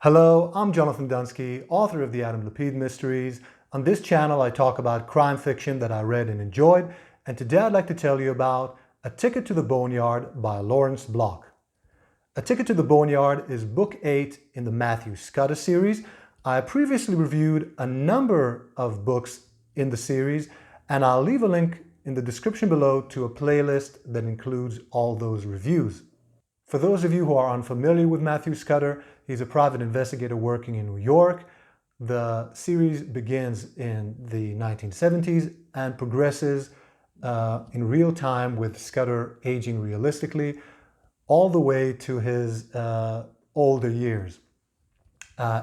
Hello, I'm Jonathan Dunsky, author of the Adam Lapid Mysteries. On this channel, I talk about crime fiction that I read and enjoyed, and today I'd like to tell you about A Ticket to the Boneyard by Lawrence Block. A Ticket to the Boneyard is book 8 in the Matt Scudder series. I previously reviewed a number of books in the series, and I'll leave a link in the description below to a playlist that includes all those reviews. For those of you who are unfamiliar with Matt Scudder, he's a private investigator working in New York. The series begins in the 1970s and progresses in real time with Scudder aging realistically all the way to his older years.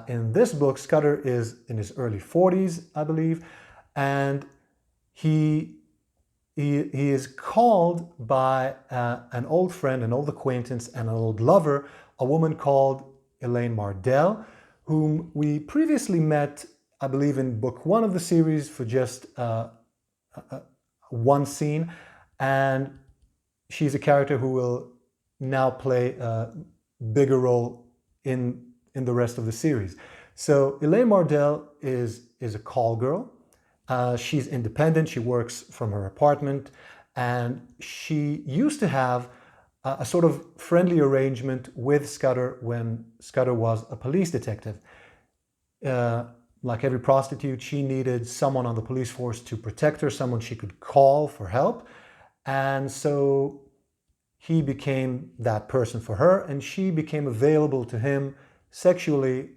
In this book, Scudder is in his early 40s, I believe, and he is called by an old friend, an old acquaintance, and an old lover, a woman called Elaine Mardell, whom we previously met, I believe, in book 1 of the series for just one scene. And she's a character who will now play a bigger role in the rest of the series. So Elaine Mardell is a call girl. She's independent, she works from her apartment, and she used to have a sort of friendly arrangement with Scudder when Scudder was a police detective. Like every prostitute, she needed someone on the police force to protect her, someone she could call for help. And so he became that person for her, and she became available to him sexually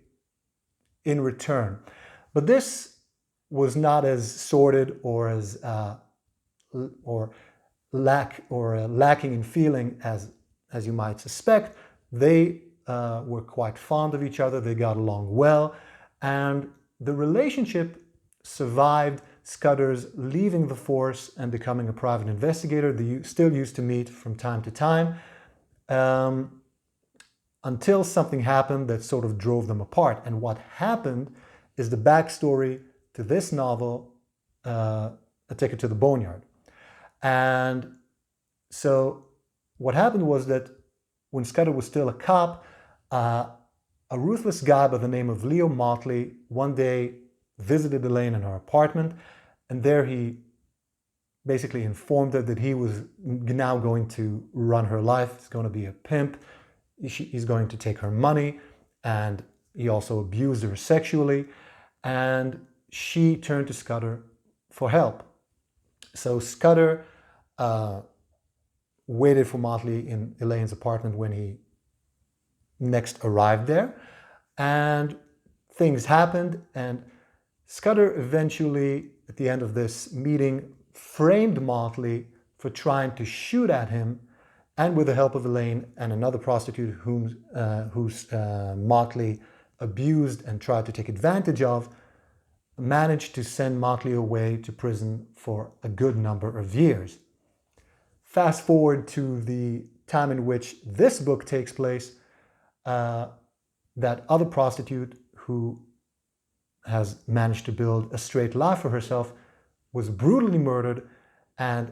in return. But this was not as sordid or as lacking in feeling as you might suspect. They were quite fond of each other. They got along well, and the relationship survived Scudder's leaving the force and becoming a private investigator. They still used to meet from time to time until something happened that sort of drove them apart. And what happened is the backstory to this novel, A Ticket to the Boneyard. And so what happened was that when Scudder was still a cop, a ruthless guy by the name of Leo Motley one day visited Elaine in her apartment, and there he basically informed her that he was now going to run her life. He's going to be a pimp. He's going to take her money, and he also abused her sexually. And she turned to Scudder for help. So Scudder waited for Motley in Elaine's apartment when he next arrived there. And things happened, and Scudder eventually, at the end of this meeting, framed Motley for trying to shoot at him, and with the help of Elaine and another prostitute whom Motley abused and tried to take advantage of, managed to send Motley away to prison for a good number of years. Fast forward to the time in which this book takes place, that other prostitute who has managed to build a straight life for herself was brutally murdered, and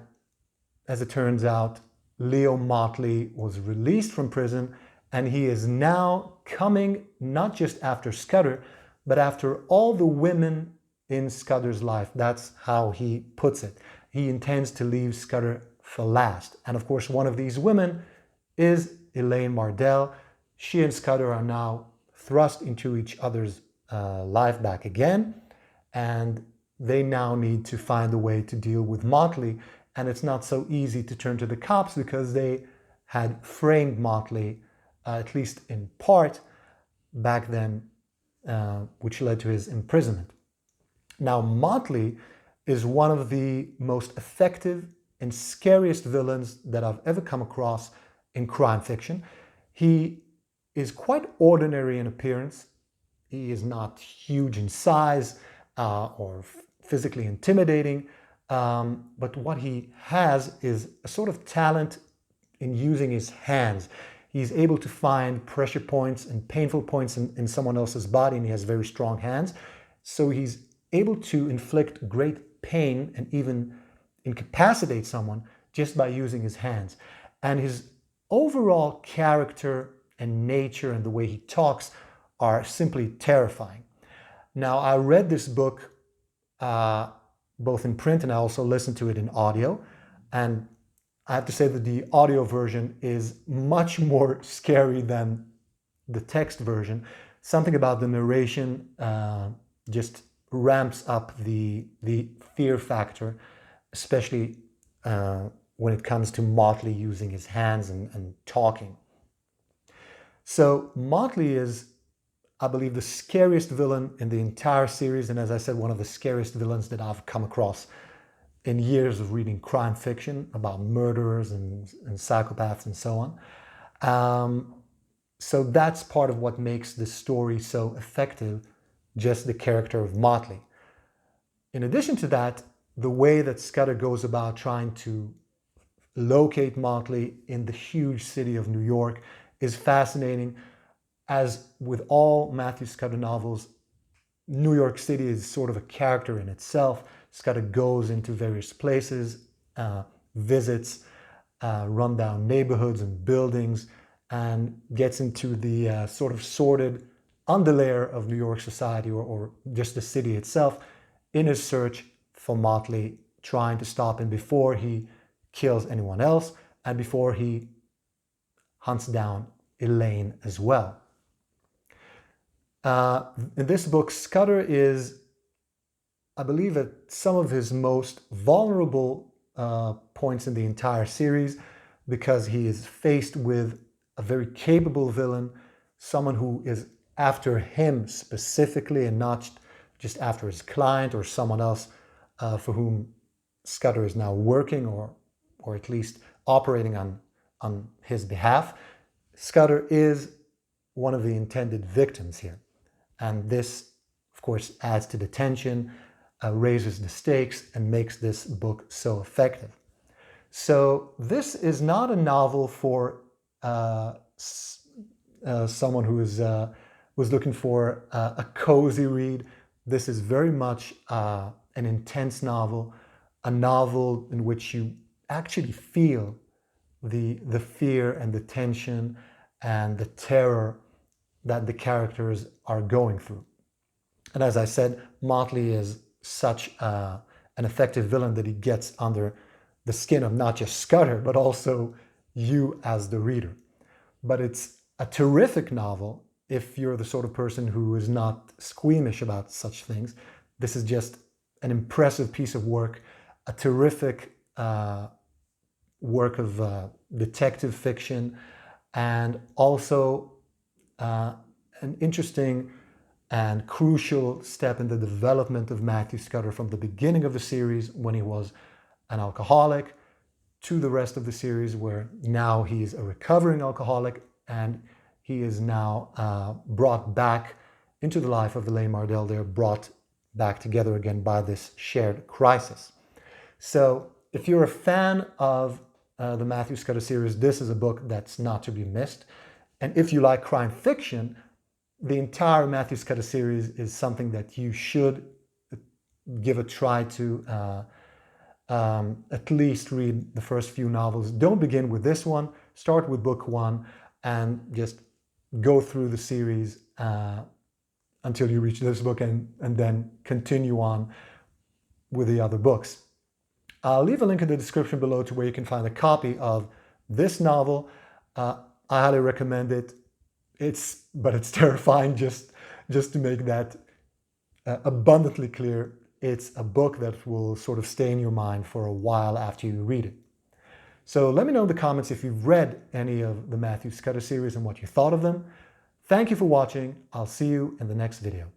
as it turns out, Leo Motley was released from prison, and he is now coming not just after Scudder, but after all the women in Scudder's life. That's how he puts it. He intends to leave Scudder for last. And of course, one of these women is Elaine Mardell. She and Scudder are now thrust into each other's life back again, and they now need to find a way to deal with Motley. And it's not so easy to turn to the cops because they had framed Motley, at least in part, back then, which led to his imprisonment. Now, Motley is one of the most effective and scariest villains that I've ever come across in crime fiction. He is quite ordinary in appearance. He is not huge in size or physically intimidating, but what he has is a sort of talent in using his hands. He's able to find pressure points and painful points in someone else's body, and he has very strong hands. So he's able to inflict great pain and even incapacitate someone just by using his hands. And his overall character and nature and the way he talks are simply terrifying. Now, I read this book both in print and I also listened to it in audio, and I have to say that the audio version is much more scary than the text version. Something about the narration just ramps up the fear factor, especially when it comes to Motley using his hands and talking. So Motley is, I believe, the scariest villain in the entire series, and as I said, one of the scariest villains that I've come across in years of reading crime fiction about murderers and psychopaths and so on. So that's part of what makes the story so effective, just the character of Motley. In addition to that, the way that Scudder goes about trying to locate Motley in the huge city of New York is fascinating. As with all Matthew Scudder novels, New York City is sort of a character in itself. Scudder goes into various places, visits rundown neighborhoods and buildings, and gets into the sort of sordid underlayer of New York society or just the city itself in his search for Motley, trying to stop him before he kills anyone else and before he hunts down Elaine as well. In this book, Scudder is, I believe, at some of his most vulnerable points in the entire series, because he is faced with a very capable villain, someone who is after him specifically and not just after his client or someone else for whom Scudder is now working or at least operating on his behalf. Scudder is one of the intended victims here. And this, of course, adds to the tension, raises the stakes, and makes this book so effective. So this is not a novel for someone who is was looking for a cozy read. This is very much an intense novel, a novel in which you actually feel the fear and the tension and the terror that the characters are going through. And as I said, Motley is such an effective villain that he gets under the skin of not just Scudder, but also you as the reader. But it's a terrific novel if you're the sort of person who is not squeamish about such things. This is just an impressive piece of work, a terrific work of detective fiction, and also an interesting and crucial step in the development of Matthew Scudder from the beginning of the series, when he was an alcoholic, to the rest of the series where now he's a recovering alcoholic and he is now brought back into the life of Elaine Mardell. They're brought back together again by this shared crisis. So if you're a fan of the Matthew Scudder series, this is a book that's not to be missed. And if you like crime fiction, the entire Matthew Scudder series is something that you should give a try to at least read the first few novels. Don't begin with this one. Start with book one and just go through the series until you reach this book, and then continue on with the other books. I'll leave a link in the description below to where you can find a copy of this novel. I highly recommend it. But it's terrifying, just to make that abundantly clear. It's a book that will sort of stay in your mind for a while after you read it. So let me know in the comments if you've read any of the Matthew Scudder series and what you thought of them. Thank you for watching. I'll see you in the next video.